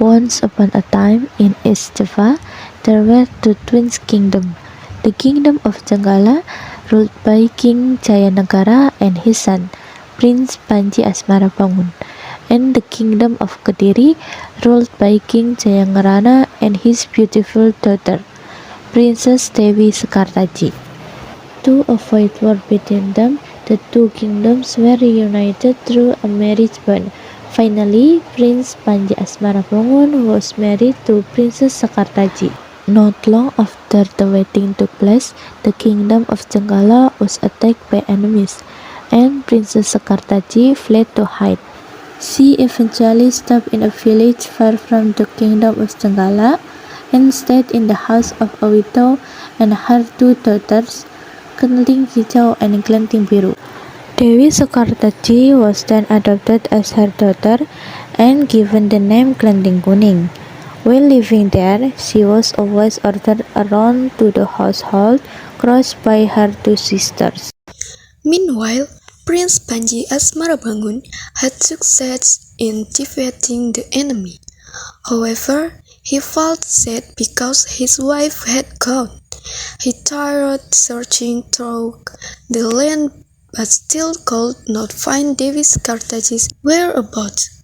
Once upon a time in East Java, there were two twin kingdoms. The kingdom of Jenggala, ruled by King Jayanagara and his son, Prince Panji Asmarabangun, and the kingdom of Kediri, ruled by King Jayangarana and his beautiful daughter, Princess Dewi Sekartaji. To avoid war between them, the two kingdoms were reunited through a marriage bond. Finally, Prince Panji Asmarabangun was married to Princess Sekartaji. Not long after the wedding took place, the kingdom of Jenggala was attacked by enemies, and Princess Sekartaji fled to hide. She eventually stopped in a village far from the kingdom of Jenggala and stayed in the house of a widow and her two daughters, Kelenting Hijau and Kelenting Biru. Dewi Sekartaji was then adopted as her daughter and given the name Kelenting Kuning. While living there, she was always ordered around to the household, crossed by her two sisters. Meanwhile, Prince Panji Asmarabangun had success in defeating the enemy. However, he felt sad because his wife had gone. He tired searching through the land but still could not find Dewi Sekartaji's whereabouts.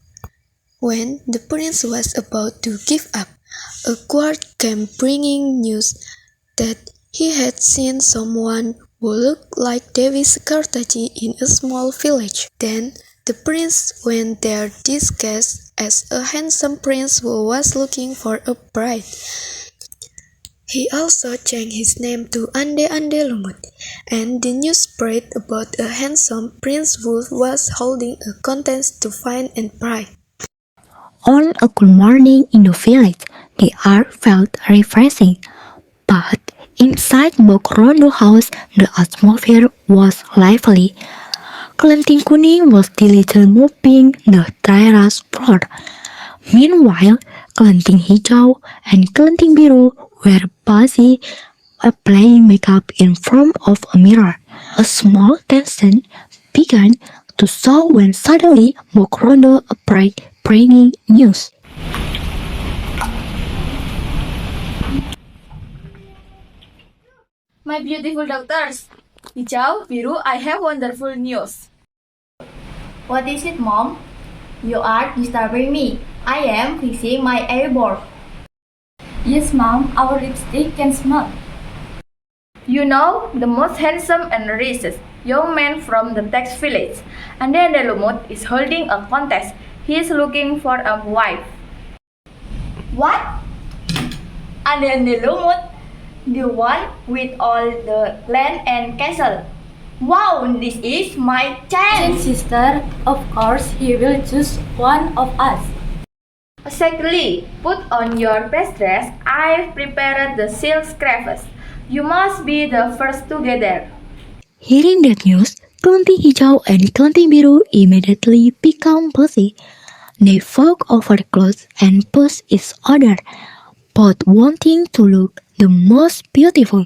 When the prince was about to give up, a guard came bringing news that he had seen someone who looked like Dewi Sekartaji in a small village. Then the prince went there disguised as a handsome prince who was looking for a bride. He also changed his name to Ande Ande Lumut, and the news spread about a handsome prince who was holding a contest to find a bride. On a cool morning in the village, the air felt refreshing, but inside Mokrondo house, the atmosphere was lively. Kelenting Kuning was diligently mopping the terrace floor. Meanwhile, Kelenting Hijau and Kelenting Biru were busy applying makeup in front of a mirror. A small tension began to show when suddenly Mokrondo appeared bringing news. My beautiful daughters, Hijau, Biru, I have wonderful news. What is it, Mom? You are disturbing me. I am fixing my earbud. Yes, Mom, our lipstick can smell. You know, the most handsome and richest young man from the tax village, Ande Ande Lumut, is holding a contest. He is looking for a wife. What? Ande Ande Lumut, the one with all the land and castle. Wow, this is my chance! Sister, of course he will choose one of us. Exactly. Put on your best dress. I've prepared the silk scrappers. You must be the first to get there. Hearing that news, Kelenting Hijau and Kelenting Biru immediately became busy. They fought over the clothes and pushed each other, both wanting to look the most beautiful.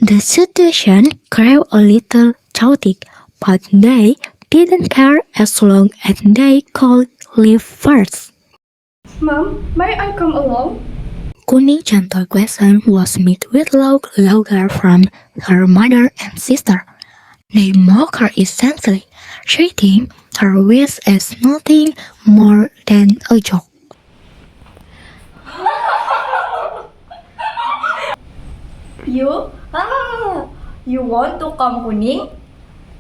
The situation grew a little chaotic, but they didn't care as long as they could leave first. Mom, may I come along? Kuning's gentle question was met with loud laughter from her mother and sister. They mocked her essentially, treating her wish as nothing more than a joke. You want to come, Kuning?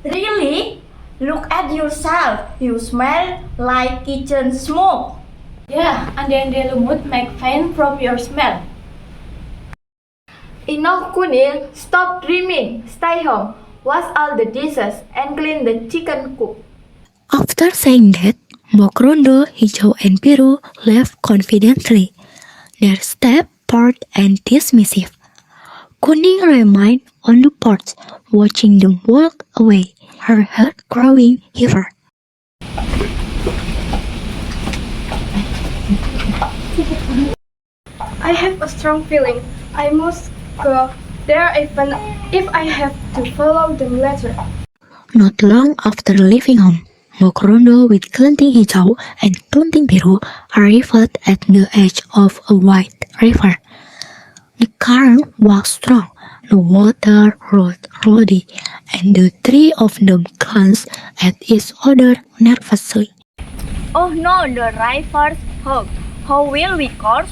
Really? Look at yourself. You smell like kitchen smoke. Yeah, Ande Ande Lumut make fan from your smell. Enough, Kuning. Stop dreaming. Stay home. Wash all the dishes and clean the chicken coop. After saying that, Mokrondo, Hijau, and Biru left confidently, their step bored and dismissive. Kuning remained on the porch, watching them walk away, her heart growing heavier. I have a strong feeling I must go there even if I have to follow them later. Not long after leaving home, Mokrono with Kelenting Hijau and Kelenting Biru arrived at the edge of a wide river. The current was strong, the water rose ruddy, and the three of them glanced at each other nervously. Oh no, the river's hooked. How will we cross?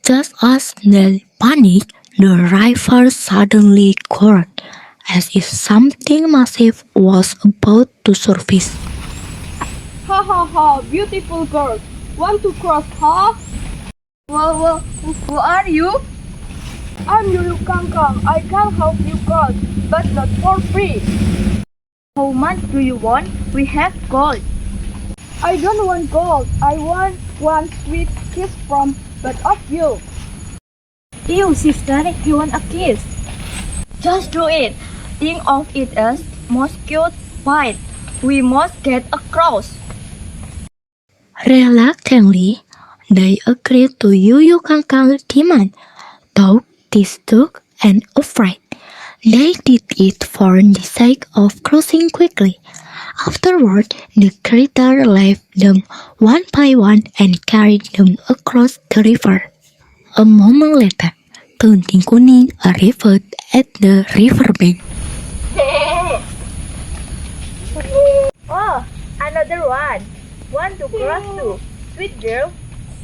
Just as they panicked, the river suddenly cracked, as if something massive was about to surface. Ha ha ha, beautiful girl. Want to cross, huh? Whoa, who are you? I'm Yulu Kangkang. I can help you cross, but not for free. How much do you want? We have gold. I don't want gold. I want one sweet kiss from both of you. Ew, sister, you want a kiss? Just do it. Think of it as mosquito bite. We must get across. Reluctantly, they agreed to Yuyu Kangkang's demand, though distraught and afraid. They did it for the sake of crossing quickly. Afterward, the creator left them one by one and carried them across the river. A moment later, Kelenting Kuning arrived at the riverbank. Oh, another one. Want to cross too? Sweet girl,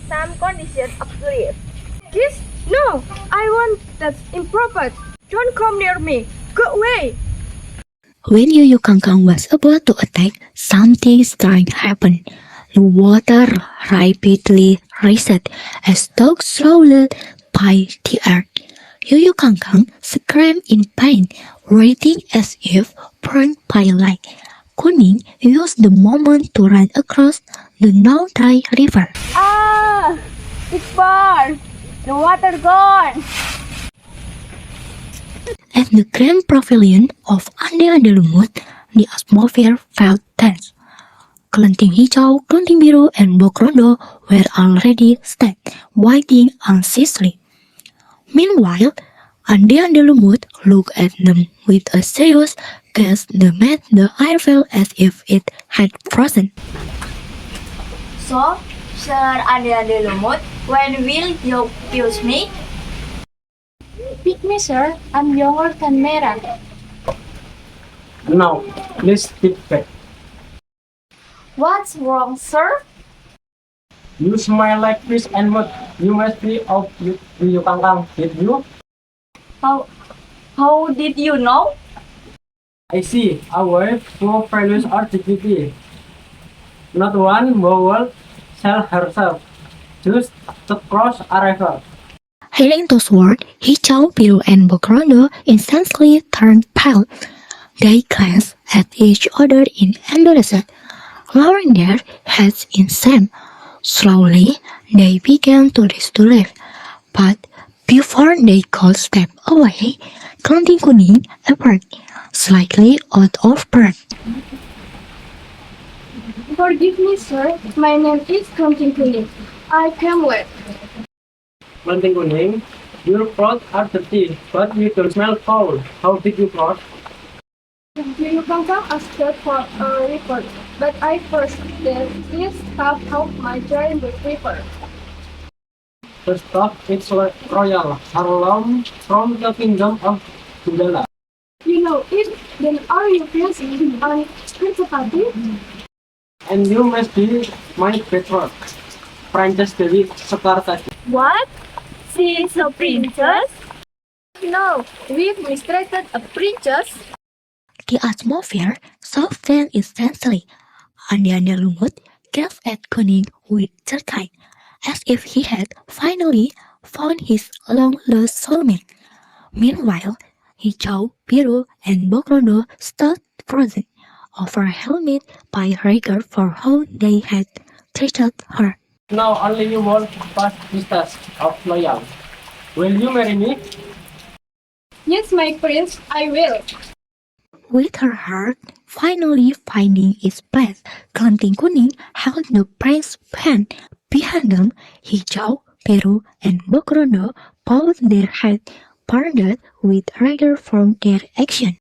some condition agreed. Kiss? No, I want that's improper. Don't come near me. Go away. When Yuyu Kangkang was about to attack, something strange happened. The water rapidly rised as dogs rolled by the earth. Yuyu Kangkang screamed in pain, writhing as if burned by light. Kuning used the moment to run across the now dry river. Ah, it's far. The water gone. At the grand pavilion of Ande Ande Lumut, the atmosphere felt tense. Kelenting Hijau, Kelenting Biru, and Bokrondo were already stacked, waiting anxiously. Meanwhile, Ande Ande Lumut looked at them with a serious gaze that made the air feel as if it had frozen. So, Sir Ande Lumut, when will you use me? Pick me, sir. I'm younger than Mera. Now, please step back. What's wrong, sir? You smile like fish and mud. You must be of Yuyu Kangkang, did you? How did you know? I see. Our true values are dignity. Not one will sell herself just to cross a river. Hearing those words, Hijau, Biru, and Bokrondo instantly turned pale. They glanced at each other in embarrassment, lowering their heads in shame. Slowly, they began to race to leave, but before they could step away, Kelenting Kuning appeared, slightly out of breath. Forgive me, sir. My name is Kelenting Kuning. I came late. Kelenting Kuning, your clothes are dirty, but you don't smell foul. How did you cross? Yuyu Kangkang asked for a report, but I first said, please have help my journey with river. The stuff is royal, heirloom from the kingdom of Gundala. You know it, then are you fencing on Principality? And you must be my betrothed, Princess Dewi Sekartadi. What? She is a princess? No, we've mistreated a princess. The atmosphere softened instantly. Ande Ande Lumut gazed at Kuning with surprise, as if he had finally found his long-lost soulmate. Meanwhile, Hijau, Biru, and Bokrondo stood frozen, overwhelmed by regret for how they had treated her. Now only you won't pass this test of loyal. Will you marry me? Yes, my prince, I will. With her heart finally finding its place, Kelenting Kuning held the prince's hand. Behind them, Hijau, Biru, and Bokrondo bowed their heads, burdened with regret for their action.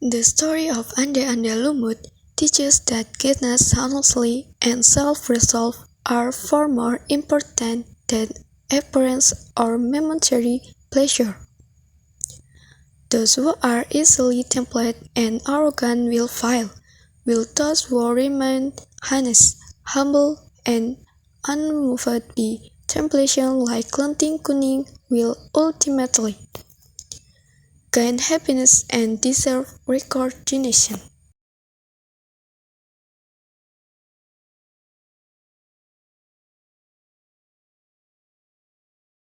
The story of Ande Ande Lumut teaches that goodness, honesty, and self-resolve are far more important than appearance or momentary pleasure. Those who are easily tempted and arrogant will fail, while those who remain honest, humble, and unmoved by temptation like Lenting Kuning will ultimately gain happiness and deserve recognition.